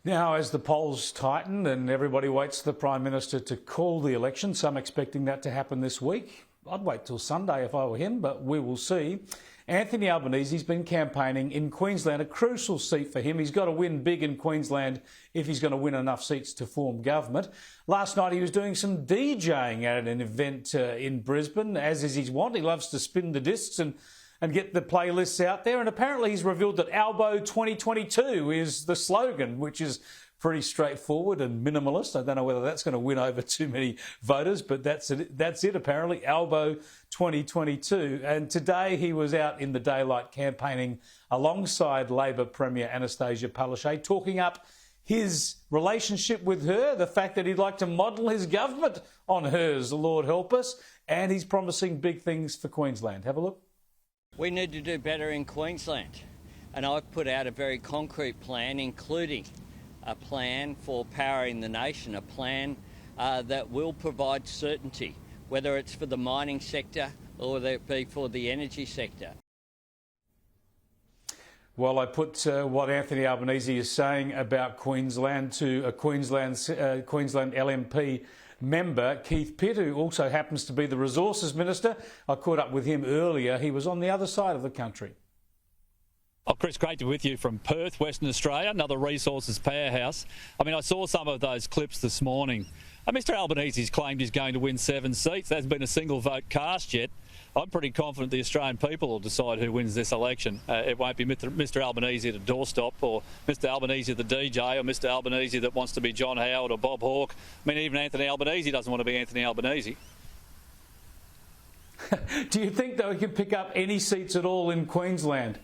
Now, as the polls tighten and everybody waits for the Prime Minister to call the election, some expecting that to happen this week. I'd wait till Sunday if I were him, but we will see. Anthony Albanese's been campaigning in Queensland, a crucial seat for him. He's got to win big in Queensland if he's going to win enough seats to form government. Last night he was doing some DJing at an event in Brisbane, as is his wont. He loves to spin the discs and get the playlists out there. And apparently he's revealed that Albo 2022 is the slogan, which is pretty straightforward and minimalist. I don't know whether that's going to win over too many voters, but that's it apparently, Albo 2022. And today he was out in the daylight campaigning alongside Labor Premier Anastasia Palaszczuk, talking up his relationship with her, the fact that he'd like to model his government on hers, Lord help us, and he's promising big things for Queensland. Have a look. We need to do better in Queensland, and I've put out a very concrete plan, including a plan for powering the nation, a plan that will provide certainty, whether it's for the mining sector or whether it be for the energy sector. Well, I put what Anthony Albanese is saying about Queensland to a Queensland LNP member, Keith Pitt, who also happens to be the Resources Minister. I caught up with him earlier. He was on the other side of the country. Oh, Chris, great to be with you from Perth, Western Australia, another resources powerhouse. I mean, I saw some of those clips this morning. Mr Albanese's claimed he's going to win 7 seats. There hasn't been a single vote cast yet. I'm pretty confident the Australian people will decide who wins this election. It won't be Mr Albanese the doorstop, or Mr Albanese the DJ, or Mr Albanese that wants to be John Howard or Bob Hawke. I mean, even Anthony Albanese doesn't want to be Anthony Albanese. Do you think that we can pick up any seats at all in Queensland?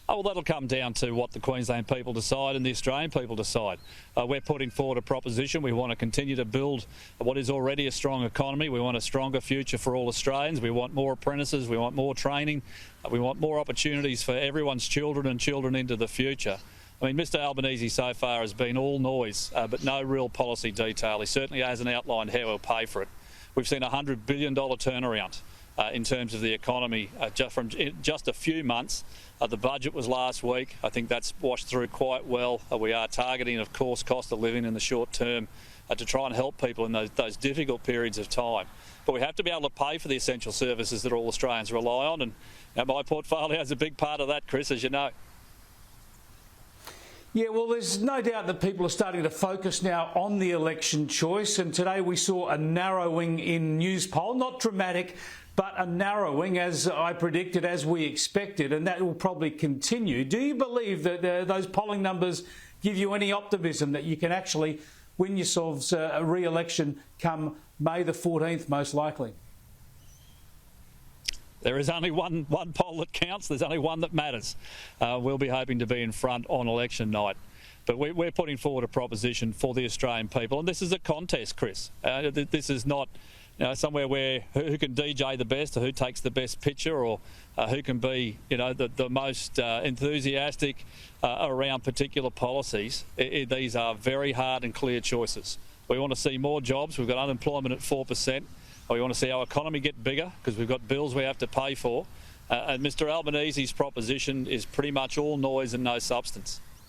Oh, well, that'll come down to what the Queensland people decide and the Australian people decide. We're putting forward a proposition. We want to continue to build what is already a strong economy. We want a stronger future for all Australians. We want more apprentices. We want more training. We want more opportunities for everyone's children and children into the future. I mean, Mr Albanese so far has been all noise, but no real policy detail. He certainly hasn't outlined how he'll pay for it. We've seen a $100 billion turnaround in terms of the economy just a few months. The budget was last week. I think that's washed through quite well. We are targeting, of course, cost of living in the short term to try and help people in those difficult periods of time. But we have to be able to pay for the essential services that all Australians rely on, and my portfolio is a big part of that, Chris, as you know. Yeah, well, there's no doubt that people are starting to focus now on the election choice, and today we saw a narrowing in news poll, not dramatic, but a narrowing, as I predicted, as we expected, and that will probably continue. Do you believe that those polling numbers give you any optimism that you can actually win yourselves a re-election come May the 14th, most likely? There is only one poll that counts. There's only one that matters. We'll be hoping to be in front on election night. But we're putting forward a proposition for the Australian people. And this is a contest, Chris. This is not somewhere where who can DJ the best, or who takes the best picture, or who can be the most enthusiastic around particular policies. These are very hard and clear choices. We want to see more jobs. We've got unemployment at 4%. We want to see our economy get bigger because we've got bills we have to pay for. And Mr Albanese's proposition is pretty much all noise and no substance.